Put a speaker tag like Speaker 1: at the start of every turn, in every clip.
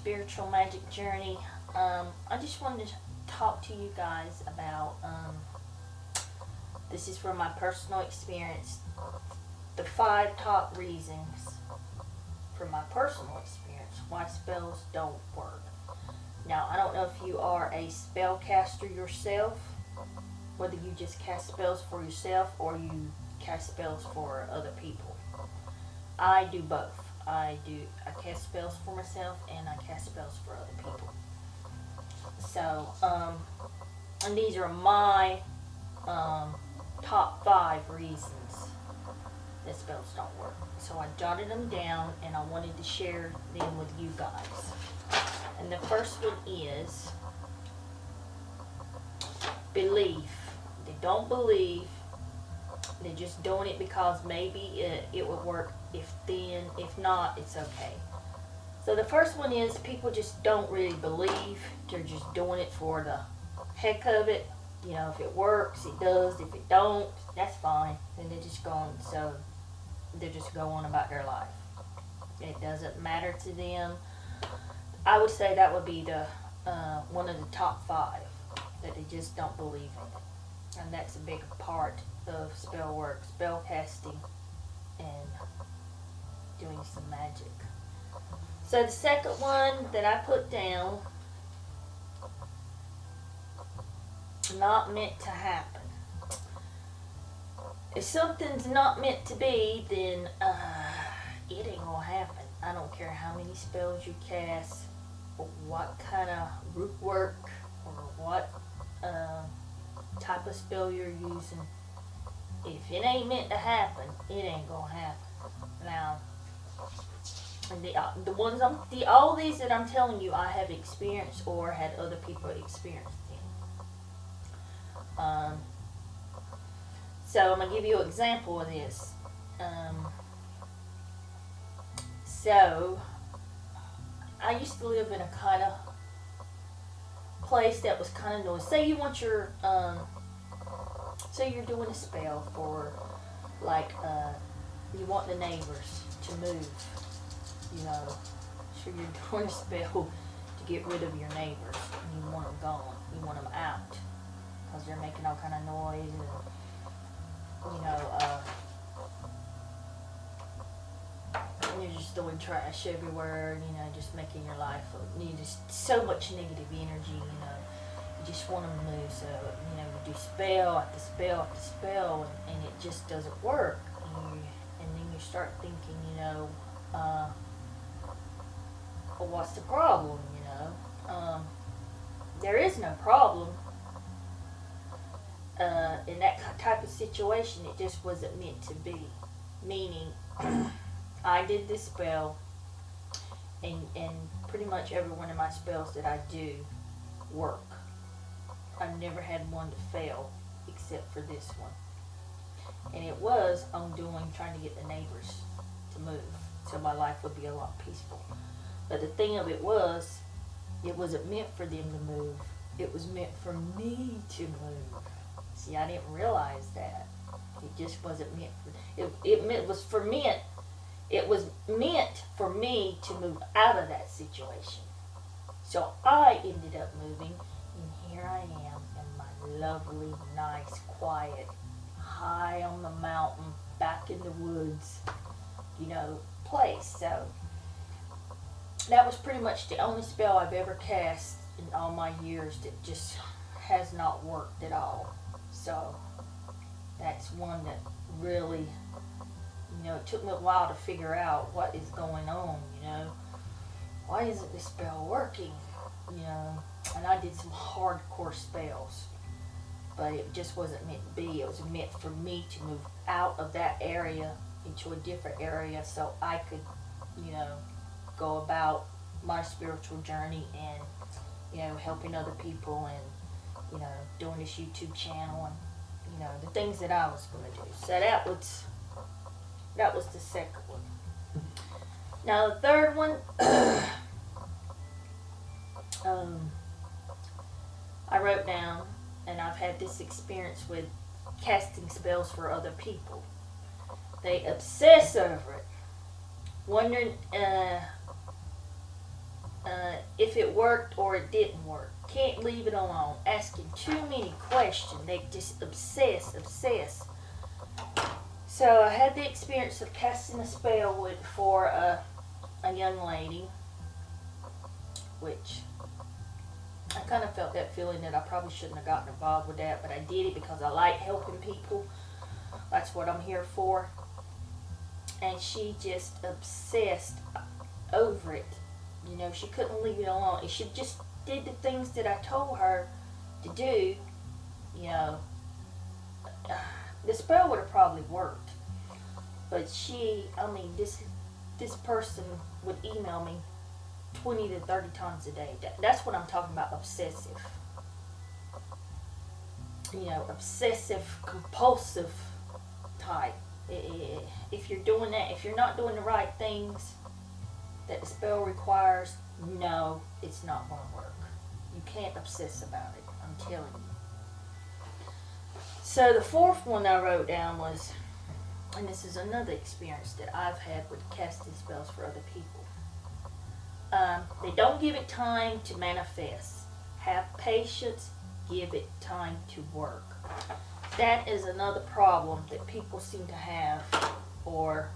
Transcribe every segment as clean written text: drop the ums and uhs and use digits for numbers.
Speaker 1: spiritual magic journey. I just wanted to talk to you guys about this is from my personal experience. The 5 top reasons from my personal experience why spells don't work. Now, I don't know if you are a spellcaster yourself, whether you just cast spells for yourself or you cast spells for other people. I do both. I cast spells for myself and I cast spells for other people. So, and these are my top 5 reasons that spells don't work. So I jotted them down and I wanted to share them with you guys. And the first one is belief. They don't believe. They're just doing it because maybe it would work. If not, it's okay. So the first one is people just don't really believe. They're just doing it for the heck of it. You know, if it works, it does. If it don't, that's fine. And they're just going. So they just go on about their life. It doesn't matter to them. I would say that would be the one of the top 5 that they just don't believe in, and that's a big part of spell work, spell casting, and doing some magic. So the second one that I put down, not meant to happen. If something's not meant to be, then it ain't gonna happen. I don't care how many spells you cast, or what kind of root work, or what type of spell you're using. If it ain't meant to happen, it ain't gonna happen. Now, the ones all these that I'm telling you, I have experienced or had other people experience them. So I'm gonna give you an example of this. So I used to live in a kind of place that was kind of noisy. Say you want your, say you're doing a spell for, like, you want the neighbors to move. You know, so you're doing a spell to get rid of your neighbors. And you want them gone. You want them out because they're making all kind of noise and, you know, and you're just throwing trash everywhere, you know, just making your life, just so much negative energy, you know. You just want them to move, so, you know, you do spell after spell after spell, and it just doesn't work. And then you start thinking, you know, well, what's the problem, you know? There is no problem. In that type of situation, it just wasn't meant to be. Meaning, I did this spell, and pretty much every one of my spells that I do work. I've never had one to fail, except for this one. And it was on trying to get the neighbors to move, so my life would be a lot peaceful. But the thing of it wasn't meant for them to move. It was meant for me to move. See, I didn't realize that. It just wasn't meant for it was for me. It was meant for me to move out of that situation. So I ended up moving, and here I am in my lovely, nice, quiet, high on the mountain, back in the woods, you know, place. So that was pretty much the only spell I've ever cast in all my years that just has not worked at all. So that's one that really, you know, it took me a while to figure out what is going on, you know. Why isn't this spell working? You know, and I did some hardcore spells, but it just wasn't meant to be. It was meant for me to move out of that area into a different area so I could, you know, go about my spiritual journey and, you know, helping other people and, you know, doing this YouTube channel and, you know, the things that I was going to do. So that was the second one. Now the third one, I wrote down, and I've had this experience with casting spells for other people. They obsess over it, wondering if it worked or it didn't work. Can't leave it alone. Asking too many questions. They just obsess. So I had the experience of casting a spell for a young lady, which I kind of felt that feeling that I probably shouldn't have gotten involved with that, but I did it because I like helping people. That's what I'm here for. And she just obsessed over it. You know, she couldn't leave it alone. If she just did the things that I told her to do, you know, the spell would have probably worked. But this person would email me 20 to 30 times a day. That's what I'm talking about, obsessive. You know, obsessive, compulsive type. If you're doing that, if you're not doing the right things that the spell requires, no, it's not going to work. You can't obsess about it, I'm telling you. So the fourth one I wrote down was, and this is another experience that I've had with casting spells for other people. They don't give it time to manifest. Have patience, give it time to work. That is another problem that people seem to have, or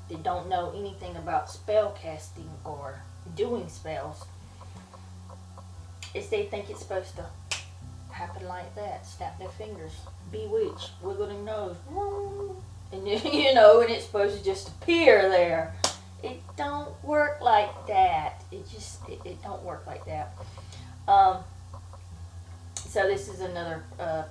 Speaker 1: they don't know anything about spell casting or doing spells, is they think it's supposed to happen like that. Snap their fingers, bewitch, wiggle their nose, and you know, and it's supposed to just appear there. It don't work like that. It don't work like that. So this is another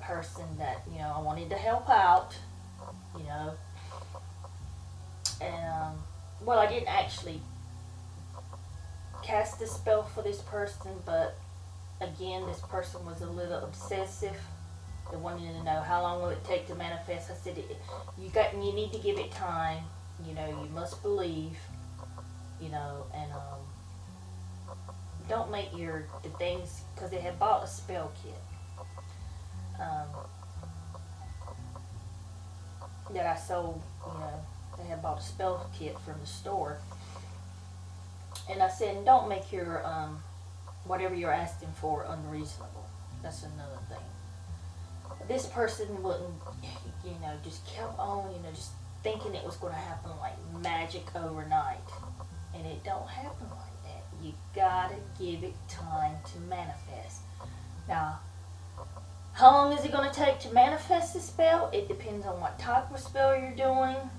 Speaker 1: person that, you know, I wanted to help out, you know, and well, I didn't actually cast a spell for this person, but again, this person was a little obsessive. They wanted to know how long will it take to manifest. I said, you need to give it time. You know, you must believe. You know, and don't make the things, because they had bought a spell kit that I sold. You know, they had bought a spell kit from the store, and I said, don't make your whatever you're asking for unreasonable. That's another thing. This person wouldn't, you know, just kept on, you know, just thinking it was going to happen like magic overnight. And it don't happen like that. You gotta give it time to manifest. Now, how long is it going to take to manifest the spell? It depends on what type of spell you're doing.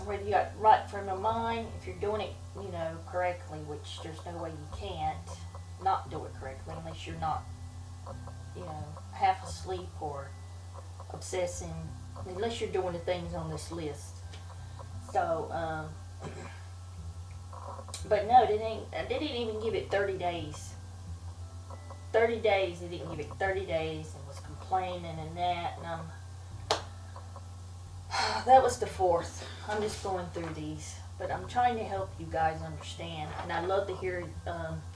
Speaker 1: Whether you got right frame of mind, if you're doing it, you know, correctly, which there's no way you can't not do it correctly unless you're not, you know, half asleep or obsessing, unless you're doing the things on this list. So, but no, they didn't even give it 30 days. 30 days, they didn't give it 30 days and was complaining and that, and that was the fourth. I'm just going through these, but I'm trying to help you guys understand, and I'd love to hear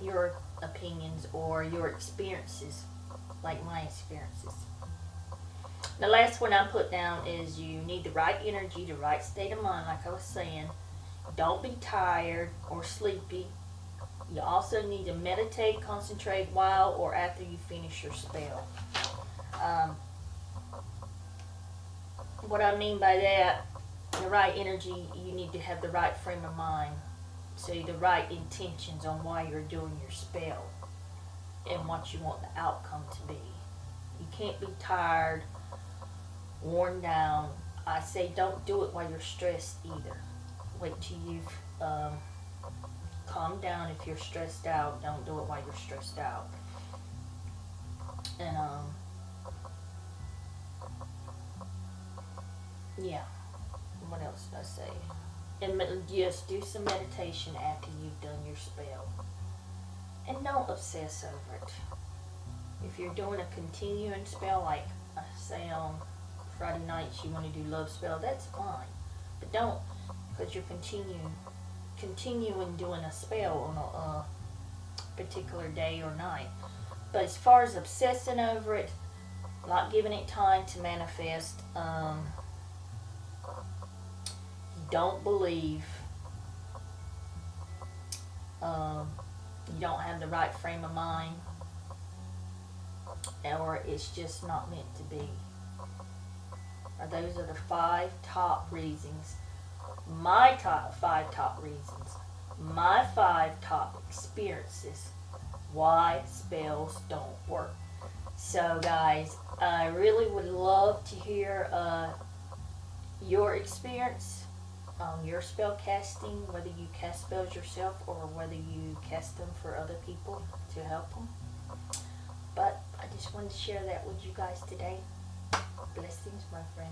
Speaker 1: your opinions or your experiences, like my experiences. The last one I put down is you need the right energy, the right state of mind, like I was saying. Don't be tired or sleepy. You also need to meditate, concentrate while or after you finish your spell. What I mean by that, the right energy, you need to have the right frame of mind. So the right intentions on why you're doing your spell and what you want the outcome to be. You can't be tired, worn down. I say don't do it while you're stressed either. Wait till you've calmed down. If you're stressed out, don't do it while you're stressed out. And yeah, what else did I say? And just do some meditation after you've done your spell. And don't obsess over it. If you're doing a continuing spell, like I say on Friday nights you want to do love spell, that's fine. But don't, because you're continuing doing a spell on a particular day or night. But as far as obsessing over it, not giving it time to manifest, you don't believe, you don't have the right frame of mind, or it's just not meant to be. Or those are the 5 top reasons. My top 5 top reasons. My 5 top experiences why spells don't work. So guys, I really would love to hear your experience on your spell casting, whether you cast spells yourself or whether you cast them for other people to help them. But I just wanted to share that with you guys today. Blessings, my friend.